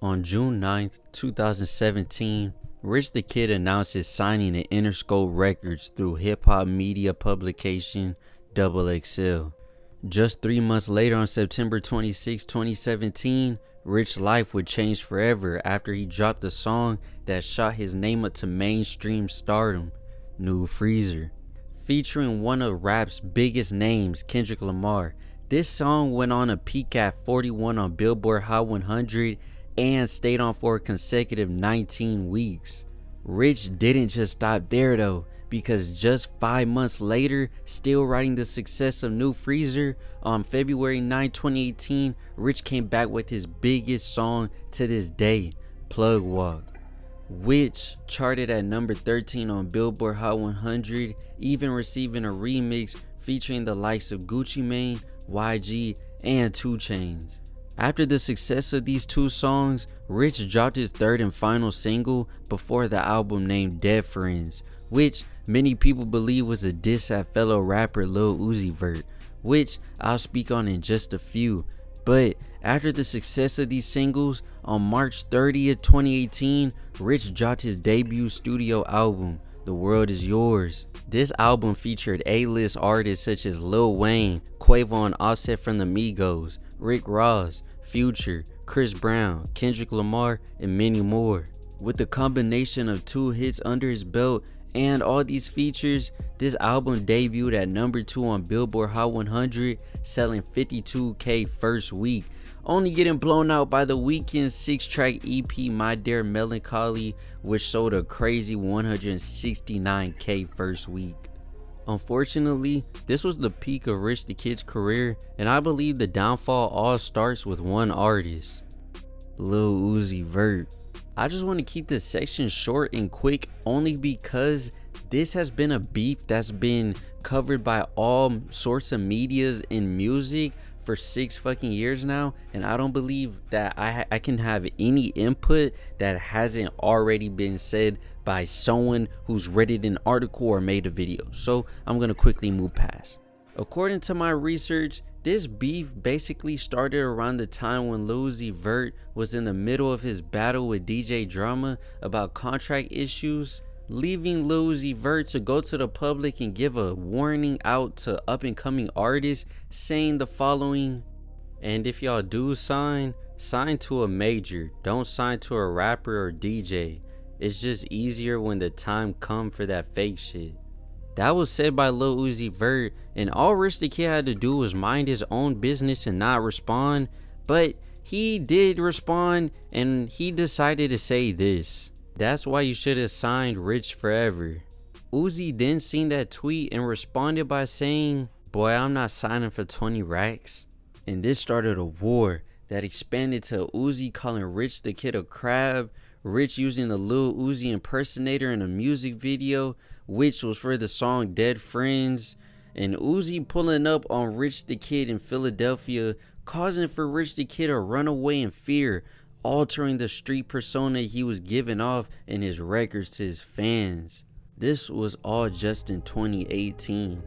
On June 9th, 2017, Rich the Kid announced his signing to Interscope Records through hip-hop media publication Double XL. Just 3 months later, on September 26, 2017, Rich's life would change forever after he dropped a song that shot his name up to mainstream stardom, New Freezer. Featuring one of rap's biggest names, Kendrick Lamar, this song went on to peak at 41 on Billboard Hot 100 and stayed on for a consecutive 19 weeks. Rich didn't just stop there though, because just 5 months later, still riding the success of New Freezer, on February 9, 2018, Rich came back with his biggest song to this day, Plug Walk, which charted at number 13 on Billboard Hot 100, even receiving a remix featuring the likes of Gucci Mane, YG, and 2 Chainz. After the success of these two songs, Rich dropped his third and final single before the album named Dead Friends, which many people believe was a diss at fellow rapper Lil Uzi Vert, which I'll speak on in just a few. But after the success of these singles, on March 30th, 2018, Rich dropped his debut studio album, The World Is Yours. This album featured A-list artists such as Lil Wayne, Quavo and Offset from the Migos, Rick Ross, Future, Chris Brown, Kendrick Lamar, and many more. With the combination of 2 hits under his belt and all these features, this album debuted at number 2 on Billboard Hot 100, selling 52K first week, only getting blown out by The Weeknd's 6-track EP My Dear Melancholy, which sold a crazy 169K first week. Unfortunately, this was the peak of Rich the Kid's career, and I believe the downfall all starts with one artist, Lil Uzi Vert. I just want to keep this section short and quick only because this has been a beef that's been covered by all sorts of medias in music for 6 fucking years now, and I don't believe that I can have any input that hasn't already been said by someone who's read it in an article or made a video. So I'm gonna quickly move past. According to my research, this beef basically started around the time when Lil Uzi Vert was in the middle of his battle with DJ Drama about contract issues, leaving Lil Uzi Vert to go to the public and give a warning out to up and coming artists, saying the following: "And if y'all do sign to a major, don't sign to a rapper or DJ. It's just easier when the time come for that fake shit." That was said by Lil Uzi Vert, and all Rich the Kid had to do was mind his own business and not respond, but he did respond, and he decided to say this: "That's why you should have signed Rich forever." Uzi then seen that tweet and responded by saying, "Boy, I'm not signing for 20 racks." And this started a war that expanded to Uzi calling Rich the Kid a crab, Rich using a Lil Uzi impersonator in a music video, which was for the song Dead Friends, and Uzi pulling up on Rich the Kid in Philadelphia, causing for Rich the Kid to run away in fear, altering the street persona he was giving off in his records to his fans. This was all just in 2018.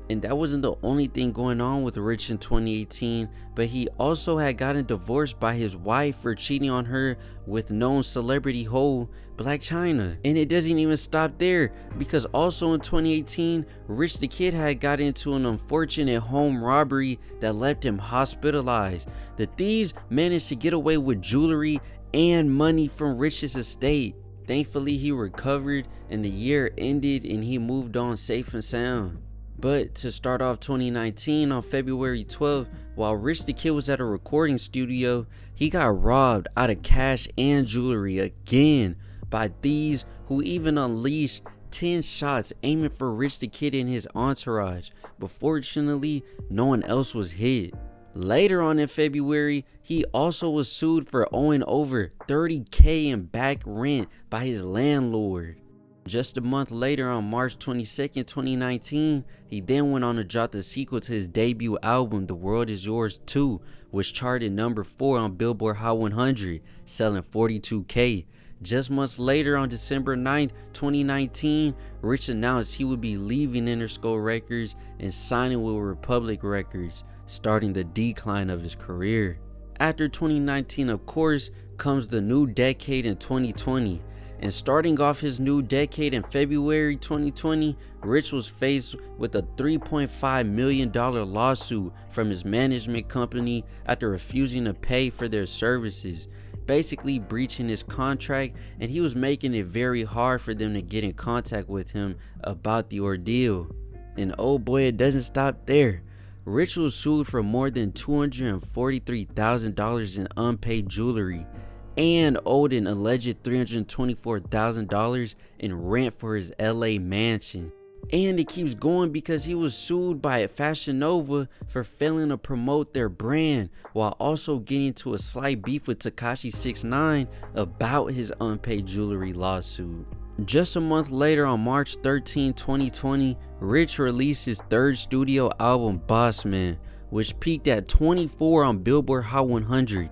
And that wasn't the only thing going on with Rich in 2018, but he also had gotten divorced by his wife for cheating on her with known celebrity hoe Black China. And it doesn't even stop there, because also in 2018, Rich the Kid had got into an unfortunate home robbery that left him hospitalized. The thieves managed to get away with jewelry and money from Rich's estate. Thankfully, he recovered and the year ended and he moved on safe and sound. But to start off 2019, on February 12th, while Rich the Kid was at a recording studio, he got robbed out of cash and jewelry again by thieves who even unleashed 10 shots aiming for Rich the Kid and his entourage, but fortunately, no one else was hit. Later on in February, he also was sued for owing over $30K in back rent by his landlord. Just a month later, on March 22nd, 2019, he then went on to drop the sequel to his debut album, The World Is Yours 2, which charted number 4 on Billboard Hot 100, selling 42K. Just months later, on December 9th, 2019, Rich announced he would be leaving Interscope Records and signing with Republic Records, starting the decline of his career. After 2019, of course, comes the new decade in 2020. And starting off his new decade in February 2020, Rich was faced with a $3.5 million lawsuit from his management company after refusing to pay for their services, basically breaching his contract, and he was making it very hard for them to get in contact with him about the ordeal. And oh boy, it doesn't stop there. Rich was sued for more than $243,000 in unpaid jewelry and owed an alleged $324,000 in rent for his LA mansion. And it keeps going because he was sued by Fashion Nova for failing to promote their brand, while also getting into a slight beef with Tekashi 6ix9ine about his unpaid jewelry lawsuit. Just a month later, on March 13, 2020, Rich released his third studio album, Boss Man, which peaked at 24 on Billboard Hot 100,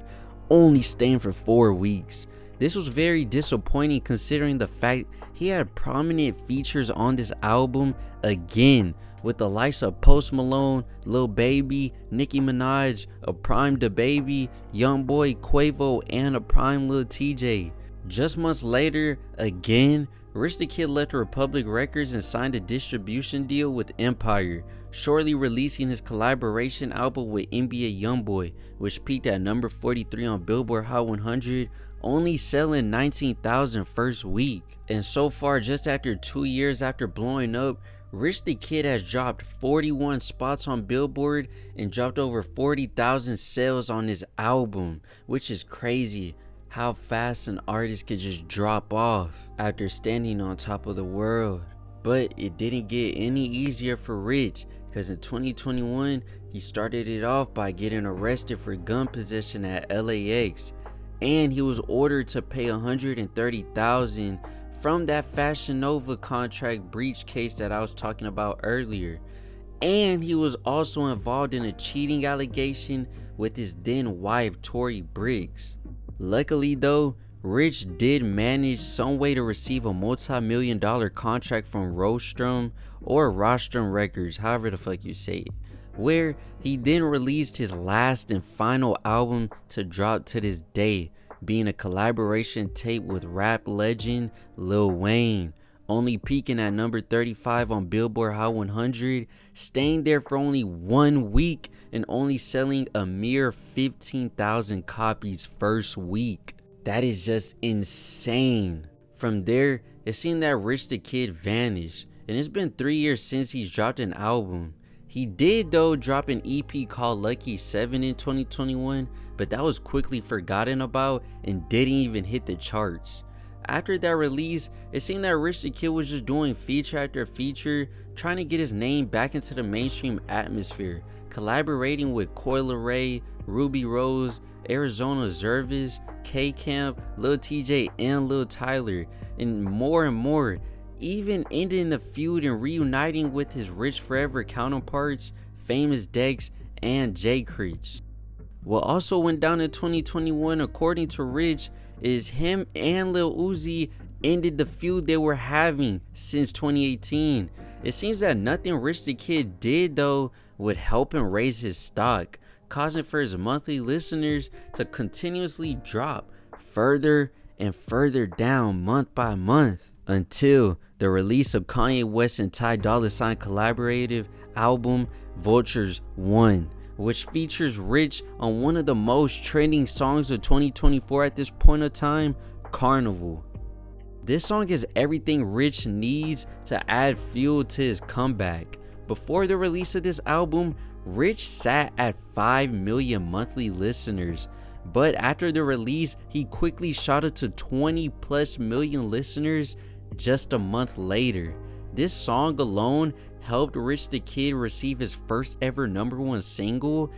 only staying for 4 weeks. This was very disappointing considering the fact he had prominent features on this album again, with the likes of Post Malone, Lil Baby, Nicki Minaj, a prime DaBaby, Youngboy, Quavo, and a prime Lil TJ. Just months later, again, Rich the Kid left Republic Records and signed a distribution deal with Empire, shortly releasing his collaboration album with NBA Youngboy, which peaked at number 43 on Billboard Hot 100, only selling 19,000 first week. And so far, just after 2 years after blowing up, Rich the Kid has dropped 41 spots on Billboard and dropped over 40,000 sales on his album, which is crazy how fast an artist could just drop off after standing on top of the world. But it didn't get any easier for Rich, because in 2021 he started it off by getting arrested for gun possession at LAX, and he was ordered to pay $130,000 from that Fashion Nova contract breach case that I was talking about earlier. And he was also involved in a cheating allegation with his then wife Tory Briggs. Luckily though, Rich did manage some way to receive a multi-million-dollar contract from Rostrum Records, however the fuck you say it, where he then released his last and final album to drop to this day, being a collaboration tape with rap legend Lil Wayne, only peaking at number 35 on Billboard Hot 100, staying there for only 1 week and only selling a mere 15,000 copies first week. That is just insane. From there, it seemed that Rich the Kid vanished, and it's been 3 years since he's dropped an album. He did though drop an EP called Lucky 7 in 2021, but that was quickly forgotten about and didn't even hit the charts. After that release, it seemed that Rich the Kid was just doing feature after feature, trying to get his name back into the mainstream atmosphere, collaborating with Coi Leray, Ruby Rose, Arizona Zervis, K-Camp, Lil TJ, and Lil Tyler, and more, even ending the feud and reuniting with his Rich Forever counterparts, Famous Dex and J Critch. What also went down in 2021, according to Rich, is him and Lil Uzi ended the feud they were having since 2018. It seems that nothing Rich the Kid did though would help him raise his stock, causing for his monthly listeners to continuously drop further and further down month by month, until the release of Kanye West and Ty Dolla $ign collaborative album Vultures 1, which features Rich on one of the most trending songs of 2024 at this point of time, Carnival. This song is everything Rich needs to add fuel to his comeback. Before the release of this album, Rich sat at 5 million monthly listeners, but after the release, he quickly shot up to 20+ million listeners just a month later. This song alone helped Rich the Kid receive his first ever #1 single.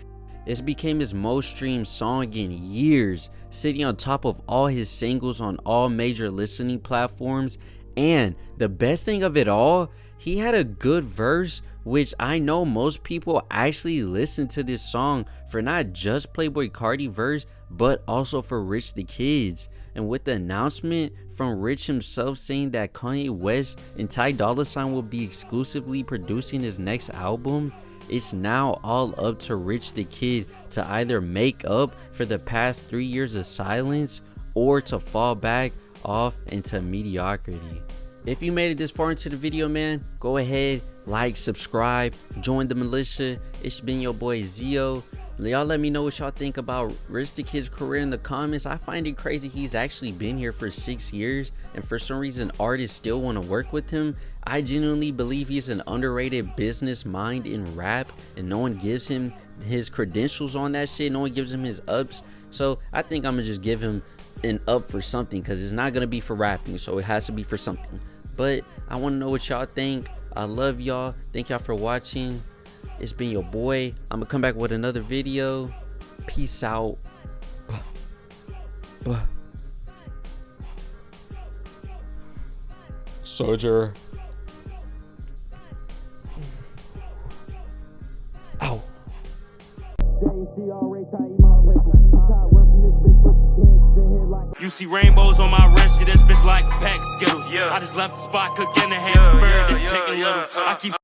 This became his most streamed song in years, sitting on top of all his singles on all major listening platforms. And the best thing of it all, he had a good verse, which I know most people actually listen to this song for not just Playboi Carti verse, but also for Rich the Kid's. And with the announcement from Rich himself saying that Kanye West and Ty Dolla $ign will be exclusively producing his next album, it's now all up to Rich the Kid to either make up for the past 3 years of silence or to fall back off into mediocrity. If you made it this far into the video, man, go ahead, like, subscribe, join the militia. It's been your boy Zio. Y'all let me know what y'all think about Rich the Kid's career in the comments. I find it crazy he's actually been here for 6 years, and for some reason artists still want to work with him. I genuinely believe he's an underrated business mind in rap, and no one gives him his credentials on that shit. No one gives him his ups. So I think I'm gonna just give him an up for something, because it's not gonna be for rapping, so it has to be for something. But I want to know what y'all think. I love y'all. Thank y'all for watching. It's been your boy. I'm gonna come back with another video. Peace out. Soldier. Ow. You see rainbows on my wrist, shit, this bitch like pack Skittles. I just left the spot cooking a hamburger, this chicken little. I keep